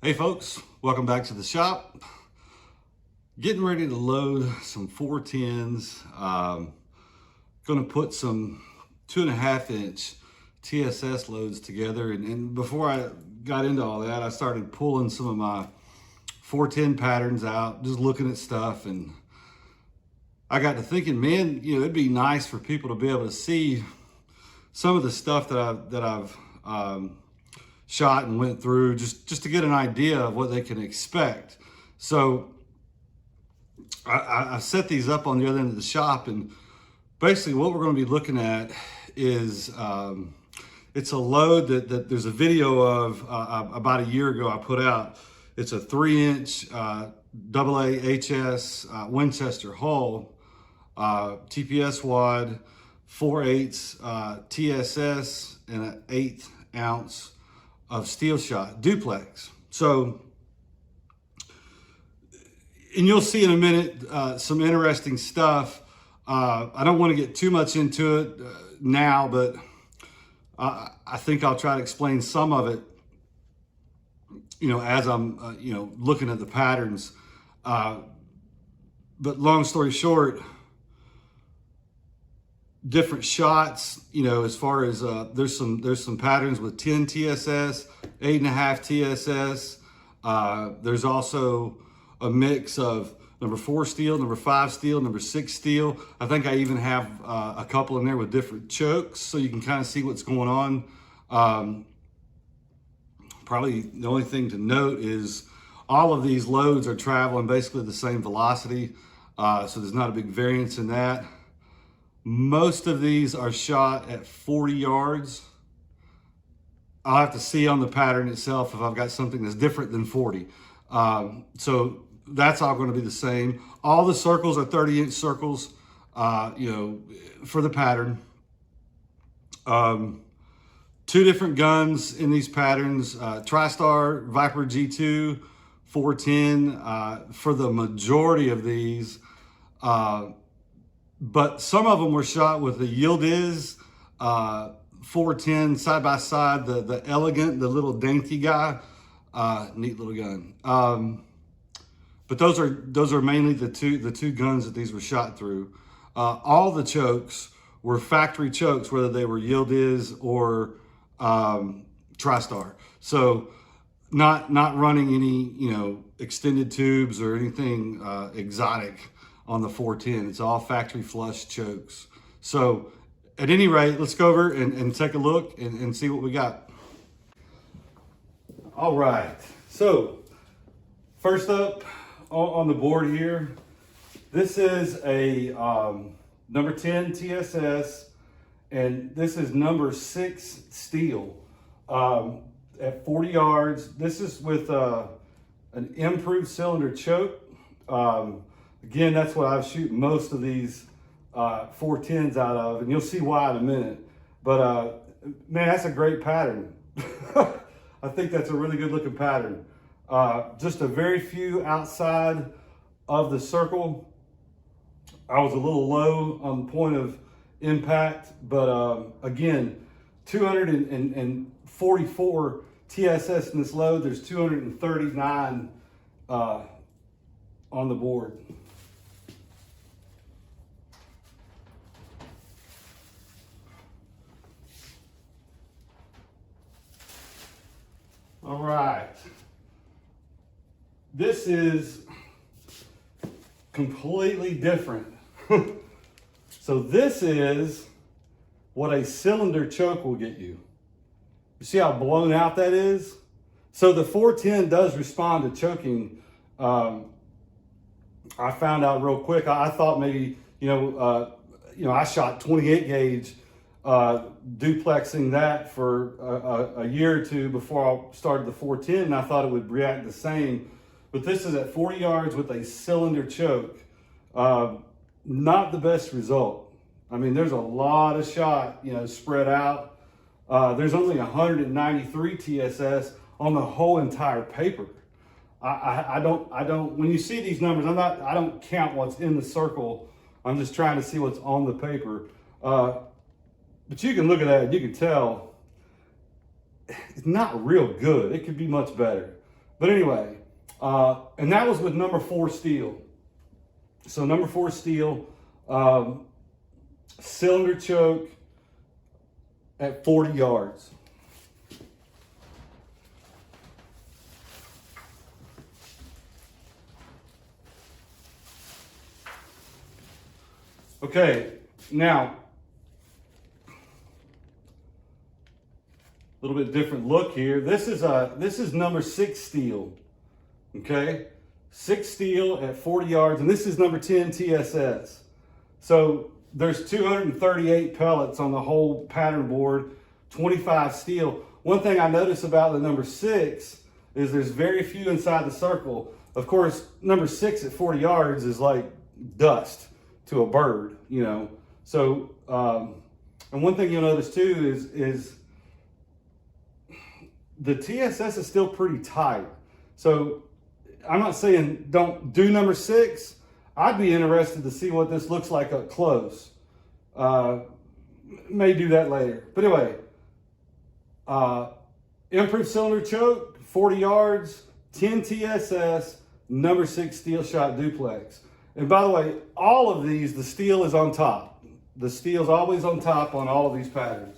Hey folks, welcome back to the shop. Getting ready to load some 410s. Gonna put some 2.5-inch TSS loads together. And before I got into all that, I started pulling some of my 410 patterns out, just looking at stuff. And I got to thinking, man, it'd be nice for people to be able to see some of the stuff that I've shot and went through, just to get an idea of what they can expect. So I set these up on the other end of the shop, and basically what we're going to be looking at is it's a load that there's a video of about a year ago I put out. It's a 3-inch AA HS Winchester hull, TPS wad, 4/8 TSS, and an 1/8 ounce of steel shot duplex. So, and you'll see in a minute some interesting stuff. I don't want to get too much into it now, but I think I'll try to explain some of it, as I'm, looking at the patterns. But long story short, different shots, as far as there's some patterns with 10 TSS, 8.5 TSS. There's also a mix of number 4 steel, number 5 steel, number 6 steel. I think I even have a couple in there with different chokes, so you can kind of see what's going on. Probably the only thing to note is all of these loads are traveling basically the same velocity, so there's not a big variance in that. Most of these are shot at 40 yards. I'll have to see on the pattern itself if I've got something that's different than 40. So that's all going to be the same. All the circles are 30-inch circles, for the pattern. 2 different guns in these patterns, TriStar Viper G2, 410 for the majority of these. But some of them were shot with the Yield Is 410 side by side, the Elegant, the little dainty guy, neat little gun. But those are mainly the two guns that these were shot through. All the chokes were factory chokes, whether they were Yield Is or TriStar. So not running any extended tubes or anything exotic on the 410. It's all factory flush chokes. So at any rate, let's go over and take a look and see what we got. All right, so first up on the board here, this is a number 10 TSS, and this is number 6 steel at 40 yards. This is with an improved cylinder choke. Again, that's what I shoot most of these 410s out of, and you'll see why in a minute. But man, that's a great pattern. I think that's a really good looking pattern. Just a very few outside of the circle. I was a little low on the point of impact, but again, 244 TSS in this load. There's 239 on the board. All right, this is completely different. So this is what a cylinder choke will get you. You see how blown out that is? So the 410 does respond to choking. I found out real quick. I thought maybe, I shot 28 gauge, duplexing that for a year or two before I started the 410, and I thought it would react the same. But this is at 40 yards with a cylinder choke. Not the best result. I mean, there's a lot of shot, spread out. There's only 193 TSS on the whole entire paper. I don't, when you see these numbers, I don't count what's in the circle. I'm just trying to see what's on the paper. But you can look at that, you can tell it's not real good. It could be much better. But anyway, and that was with number 4 steel. So number 4 steel, cylinder choke at 40 yards. Okay, now, a little bit different look here. This is number 6 steel. Okay, 6 steel at 40 yards, and this is number 10 TSS. So there's 238 pellets on the whole pattern board, 25 steel. One thing I notice about the number 6 is there's very few inside the circle. Of course, number 6 at 40 yards is like dust to a bird, you know. So, and one thing you'll notice too is the TSS is still pretty tight. So I'm not saying don't do number 6. I'd be interested to see what this looks like up close. May do that later. But anyway, improved cylinder choke, 40 yards, 10 TSS, number 6 steel shot duplex. And by the way, all of these, the steel is on top. The steel's always on top on all of these patterns.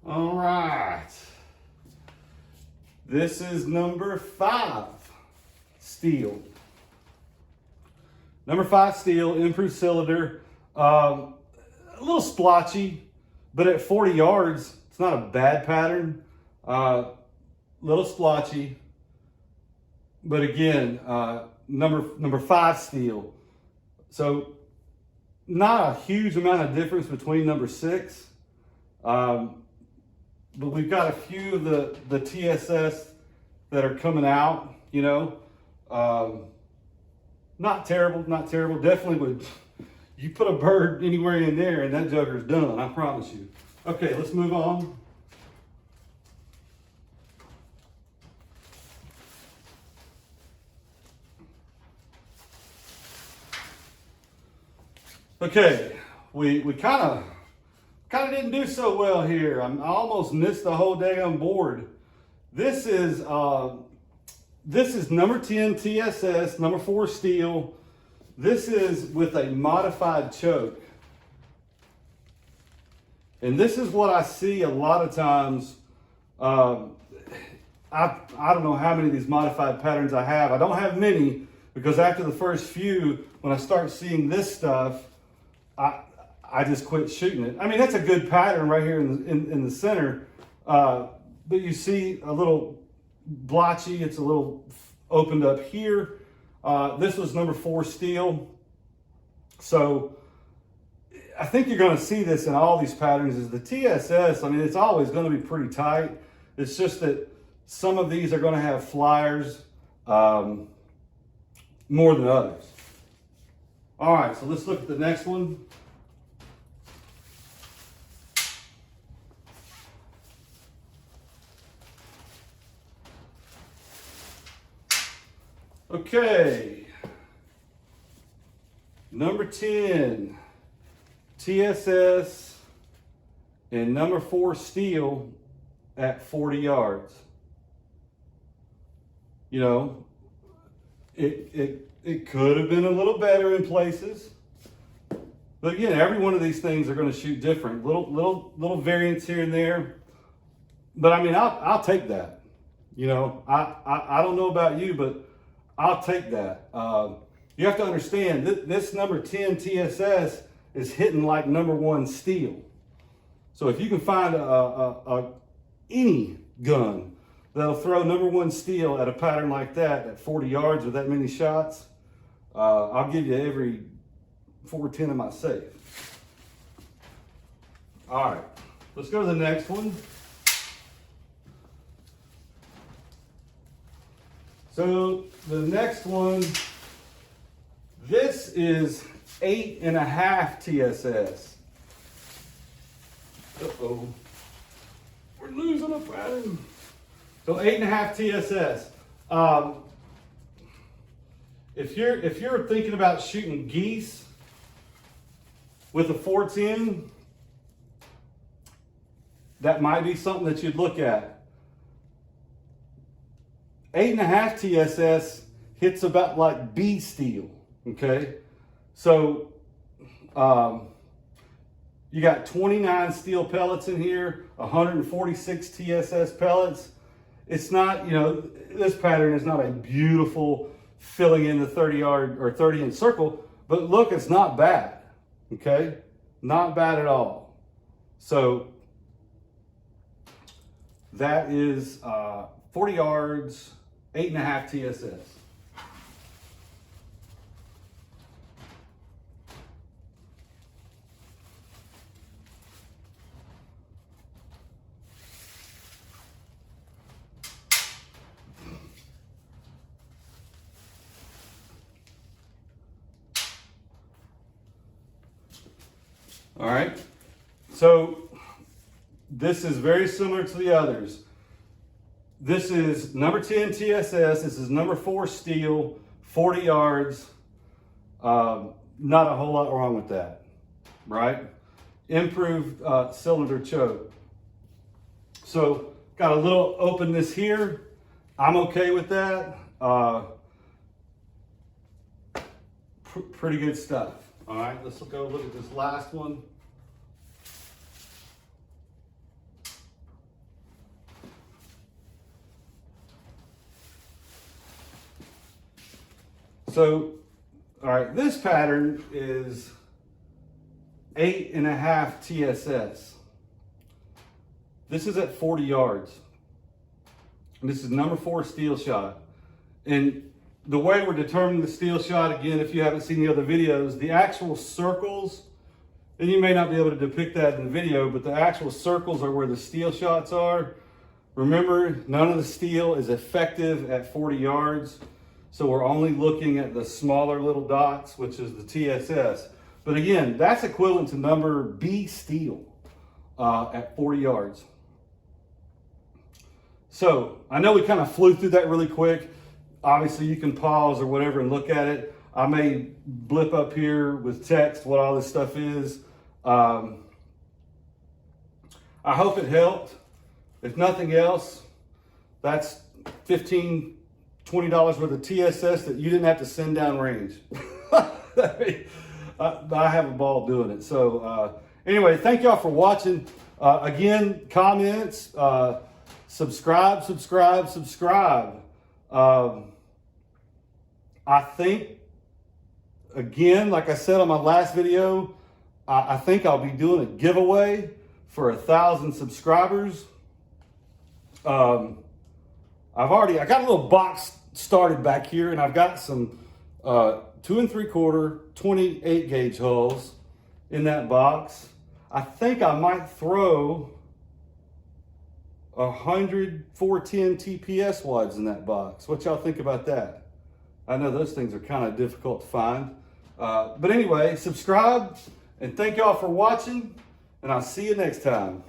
All right. This is number 5 steel. Number 5 steel, improved cylinder. A little splotchy, but at 40 yards, it's not a bad pattern. Little splotchy, but again, number 5 steel. So not a huge amount of difference between number 6. But we've got a few of the TSS that are coming out, you know. Not terrible, not terrible. Definitely would, you put a bird anywhere in there and that joker's done, I promise you. Okay, let's move on. Okay, we kind of didn't do so well here. I almost missed the whole day on board. This is number 10 TSS, number 4 steel. This is with a modified choke. And this is what I see a lot of times. I don't know how many of these modified patterns I have. I don't have many because after the first few, when I start seeing this stuff, I just quit shooting it. I mean, that's a good pattern right here in the center. But you see a little blotchy. It's a little opened up here. This was number 4 steel. So I think you're going to see this in all these patterns is the TSS. I mean, it's always going to be pretty tight. It's just that some of these are going to have flyers more than others. All right, so let's look at the next one. Okay, number 10, TSS, and number 4 steel at 40 yards. You know, it could have been a little better in places, but again, every one of these things are going to shoot different, little variants here and there. But I mean, I'll take that. You know, I don't know about you, but I'll take that. You have to understand this number 10 TSS is hitting like number 1 steel. So if you can find any gun that'll throw number 1 steel at a pattern like that at 40 yards with that many shots, I'll give you every 410 in my safe. All right, let's go to the next one. So the next one, this is 8.5 TSS. Uh-oh, we're losing a pattern. So 8.5 TSS. if you're thinking about shooting geese with a 410, that might be something that you'd look at. 8.5 TSS hits about like bee steel, okay? So you got 29 steel pellets in here, 146 TSS pellets. It's not, you know, this pattern is not a beautiful filling in the 30-yard or 30-inch circle, but look, it's not bad, okay? Not bad at all. So that is 40 yards, 8.5 TSS. All right, so this is very similar to the others. This is number 10 TSS, this is number 4 steel, 40 yards. Not a whole lot wrong with that, right? Improved cylinder choke. So got a little openness here. I'm okay with that. Pretty good stuff. All right, let's go look at this last one. So, all right, this pattern is 8.5 TSS. This is at 40 yards. This is number 4 steel shot. And the way we're determining the steel shot, again, if you haven't seen the other videos, the actual circles, and you may not be able to depict that in the video, but the actual circles are where the steel shots are. Remember, none of the steel is effective at 40 yards. So we're only looking at the smaller little dots, which is the TSS. But again, that's equivalent to number B steel at 40 yards. So I know we kind of flew through that really quick. Obviously you can pause or whatever and look at it. I may blip up here with text what all this stuff is. I hope it helped. If nothing else, that's $15, $20 worth of TSS that you didn't have to send down range. I have a ball doing it. So anyway, thank y'all for watching. Again, comments, subscribe. I think, again, like I said on my last video, I think I'll be doing a giveaway for 1,000 subscribers. I got a little box started back here, and I've got some 2 3/4 28 gauge hulls in that box. I think I might throw 100 410 TPS wads in that box. What y'all think about that? I know those things are kind of difficult to find. But anyway, subscribe, and thank y'all for watching, and I'll see you next time.